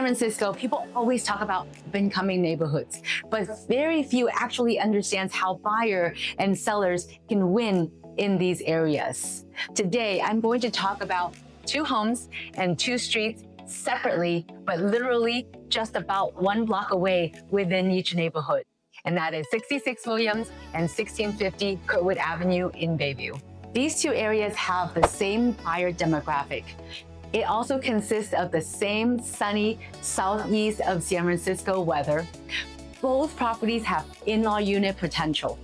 Francisco, people always talk about incoming neighborhoods, but very few actually understands how buyer and sellers can win in these areas. Today, I'm going to talk about 2 homes and 2 streets separately, but literally just about 1 block away within each neighborhood. And that is 66 Williams and 1650 Kirkwood Avenue in Bayview. These 2 areas have the same buyer demographic. It also consists of the same sunny southeast of San Francisco weather. Both properties have in-law unit potential,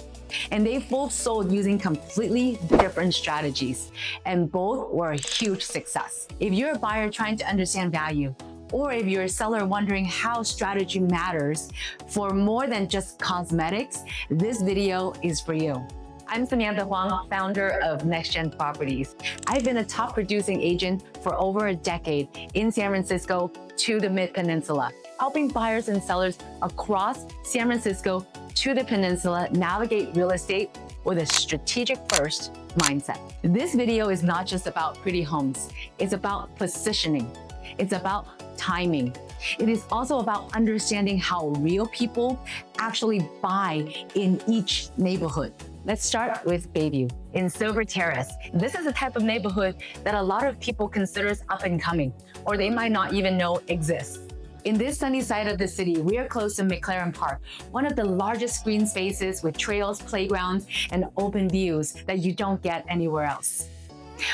and they both sold using completely different strategies, and both were a huge success. If you're a buyer trying to understand value, or if you're a seller wondering how strategy matters for more than just cosmetics, this video is for you. I'm Samantha Huang, founder of Next Gen Properties. I've been a top producing agent for over a decade in San Francisco to the Mid-Peninsula, helping buyers and sellers across San Francisco to the Peninsula navigate real estate with a strategic first mindset. This video is not just about pretty homes. It's about positioning. It's about timing. It is also about understanding how real people actually buy in each neighborhood. Let's start with Bayview in Silver Terrace. This is a type of neighborhood that a lot of people consider up and coming, or they might not even know exists. In this sunny side of the city, we are close to McLaren Park, one of the largest green spaces with trails, playgrounds, and open views that you don't get anywhere else.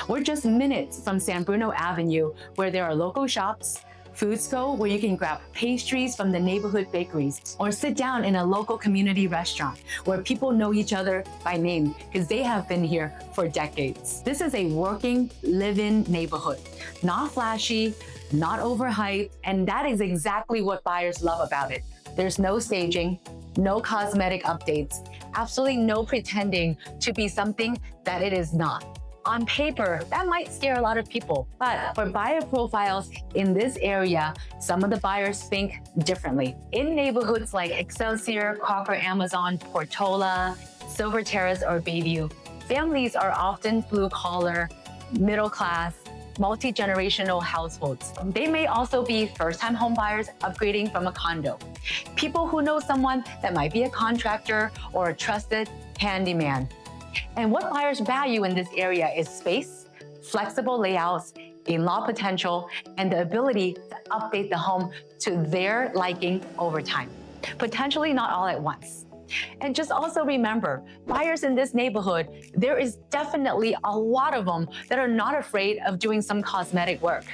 We're just minutes from San Bruno Avenue, where there are local shops, Foods Co, where you can grab pastries from the neighborhood bakeries, or sit down in a local community restaurant where people know each other by name because they have been here for decades. This is a working, live-in neighborhood, not flashy, not overhyped, and that is exactly what buyers love about it. There's no staging, no cosmetic updates, absolutely no pretending to be something that it is not. On paper, that might scare a lot of people, but for buyer profiles in this area, some of the buyers think differently. In neighborhoods like Excelsior, Crocker, Amazon, Portola, Silver Terrace, or Bayview, families are often blue-collar, middle-class, multi-generational households. They may also be first-time home buyers upgrading from a condo. People who know someone that might be a contractor or a trusted handyman. And what buyers value in this area is space, flexible layouts, in-law potential, and the ability to update the home to their liking over time. Potentially not all at once. And just also remember, buyers in this neighborhood, there is definitely a lot of them that are not afraid of doing some cosmetic work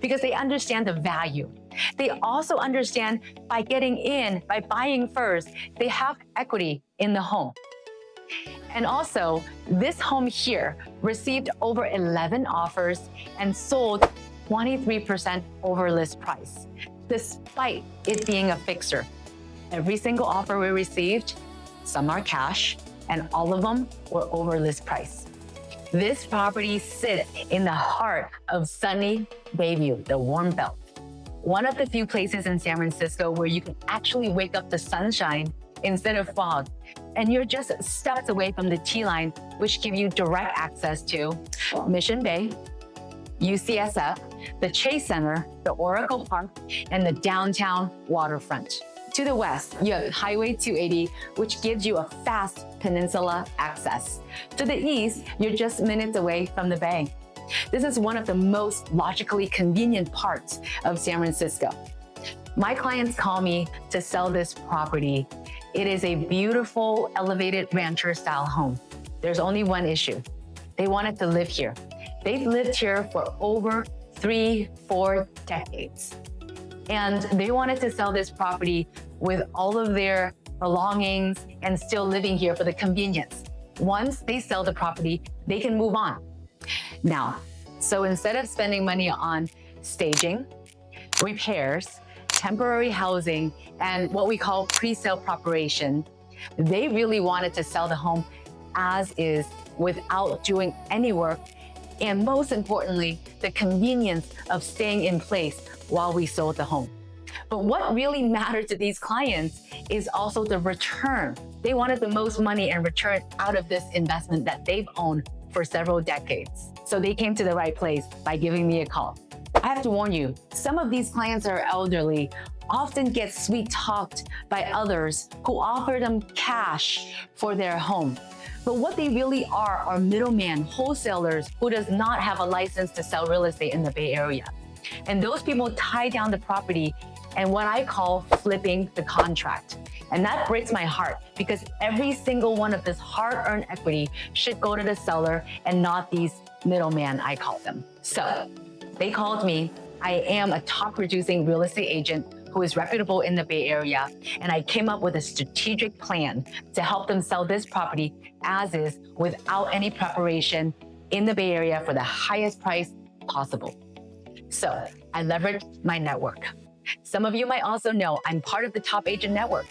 because they understand the value. They also understand by getting in, by buying first, they have equity in the home. And also, this home here received over 11 offers and sold 23% over list price, despite it being a fixer. Every single offer we received, some are cash, and all of them were over list price. This property sits in the heart of sunny Bayview, the warm belt. One of the few places in San Francisco where you can actually wake up to sunshine instead of fog. And you're just steps away from the T-line, which give you direct access to Mission Bay, UCSF, the Chase Center, the Oracle Park, and the downtown waterfront. To the west, you have Highway 280, which gives you a fast peninsula access. To the east, you're just minutes away from the bay. This is one of the most logically convenient parts of San Francisco. My clients call me to sell this property. It is a beautiful, elevated rancher-style home. There's only one issue. They wanted to live here. They've lived here for over 3-4 decades. And they wanted to sell this property with all of their belongings and still living here for the convenience. Once they sell the property, they can move on. Now, so instead of spending money on staging, repairs, temporary housing, and what we call pre-sale preparation, they really wanted to sell the home as is without doing any work, and most importantly, the convenience of staying in place while we sold the home. But what really mattered to these clients is also the return. They wanted the most money and return out of this investment that they've owned for several decades. So they came to the right place by giving me a call. I have to warn you, some of these clients are elderly, often get sweet-talked by others who offer them cash for their home. But what they really are middlemen, wholesalers who does not have a license to sell real estate in the Bay Area. And those people tie down the property and what I call flipping the contract. And that breaks my heart because every single one of this hard-earned equity should go to the seller and not these middlemen, I call them. So they called me. I am a top producing real estate agent who is reputable in the Bay Area, and I came up with a strategic plan to help them sell this property as is without any preparation in the Bay Area for the highest price possible. So I leveraged my network. Some of you might also know I'm part of the top agent network.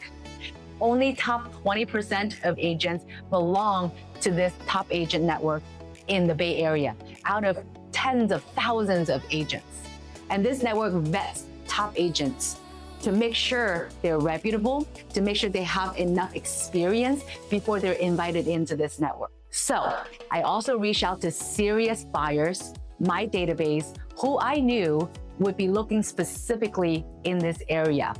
Only top 20% of agents belong to this top agent network in the Bay Area out of tens of thousands of agents. And this network vets top agents to make sure they're reputable, to make sure they have enough experience before they're invited into this network. So I also reached out to serious buyers, my database, who I knew would be looking specifically in this area,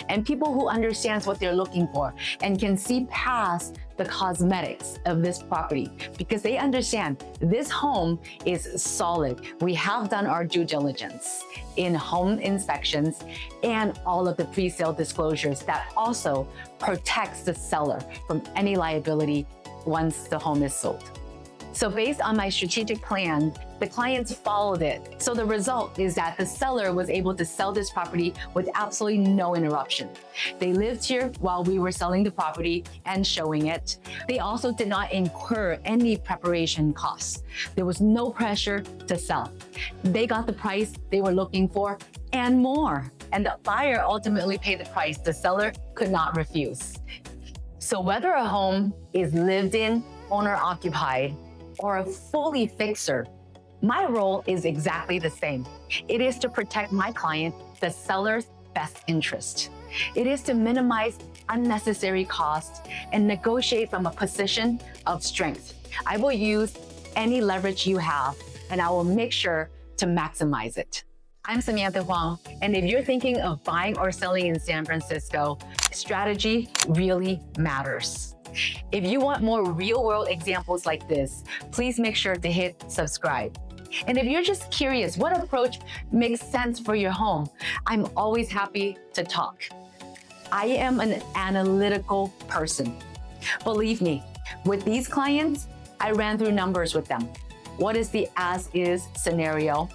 and people who understands what they're looking for and can see past the cosmetics of this property because they understand this home is solid. We have done our due diligence in home inspections and all of the pre-sale disclosures that also protects the seller from any liability once the home is sold. So based on my strategic plan, the clients followed it. So the result is that the seller was able to sell this property with absolutely no interruption. They lived here while we were selling the property and showing it. They also did not incur any preparation costs. There was no pressure to sell. They got the price they were looking for and more. And the buyer ultimately paid the price the seller could not refuse. So whether a home is lived in, owner occupied, or a fully fixer, my role is exactly the same. It is to protect my client, the seller's best interest. It is to minimize unnecessary costs and negotiate from a position of strength. I will use any leverage you have, and I will make sure to maximize it. I'm Samantha Huang, and if you're thinking of buying or selling in San Francisco, strategy really matters. If you want more real-world examples like this, please make sure to hit subscribe. And if you're just curious what approach makes sense for your home, I'm always happy to talk. I am an analytical person. Believe me, with these clients, I ran through numbers with them. What is the as-is scenario?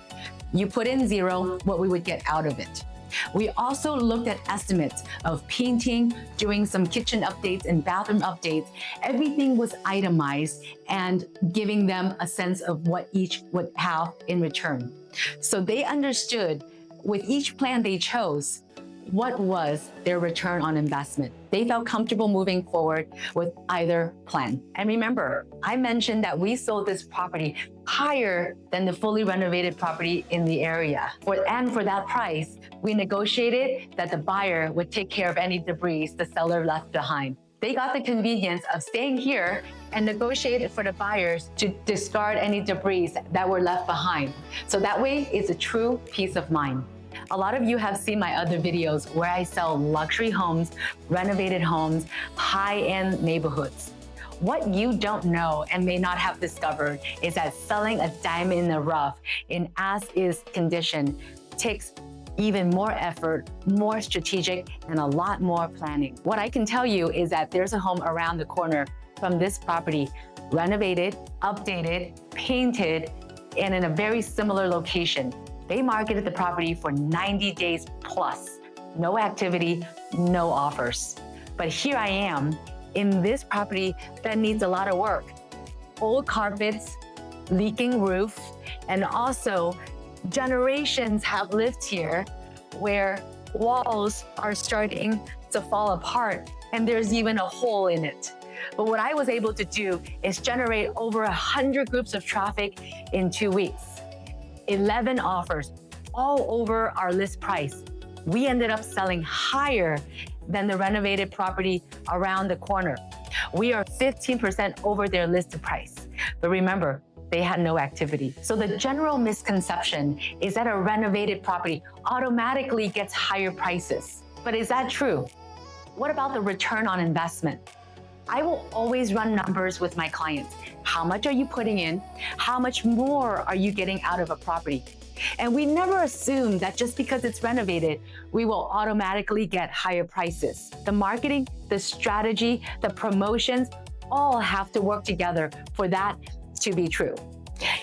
You put in 0, what we would get out of it. We also looked at estimates of painting, doing some kitchen updates and bathroom updates. Everything was itemized and giving them a sense of what each would have in return. So they understood with each plan they chose, what was their return on investment. They felt comfortable moving forward with either plan. And remember, I mentioned that we sold this property higher than the fully renovated property in the area. And for that price, we negotiated that the buyer would take care of any debris the seller left behind. They got the convenience of staying here and negotiated for the buyers to discard any debris that were left behind. So that way, it's a true peace of mind. A lot of you have seen my other videos where I sell luxury homes, renovated homes, high-end neighborhoods. What you don't know and may not have discovered is that selling a diamond in the rough in as-is condition takes even more effort, more strategic, and a lot more planning. What I can tell you is that there's a home around the corner from this property, renovated, updated, painted, and in a very similar location. They marketed the property for 90 days plus, no activity, no offers. But here I am in this property that needs a lot of work. Old carpets, leaking roof, and also generations have lived here where walls are starting to fall apart and there's even a hole in it. But what I was able to do is generate over 100 groups of traffic in 2 weeks. 11 offers, all over our list price. We ended up selling higher than the renovated property around the corner. We are 15% over their listed price. But remember, they had no activity. So the general misconception is that a renovated property automatically gets higher prices. But is that true? What about the return on investment? I will always run numbers with my clients. How much are you putting in? How much more are you getting out of a property? And we never assume that just because it's renovated, we will automatically get higher prices. The marketing, the strategy, the promotions, all have to work together for that to be true.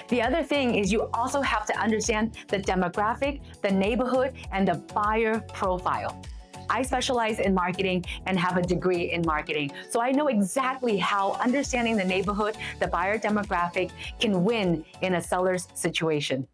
The other thing is you also have to understand the demographic, the neighborhood, and the buyer profile. I specialize in marketing and have a degree in marketing. So I know exactly how understanding the neighborhood, the buyer demographic can win in a seller's situation.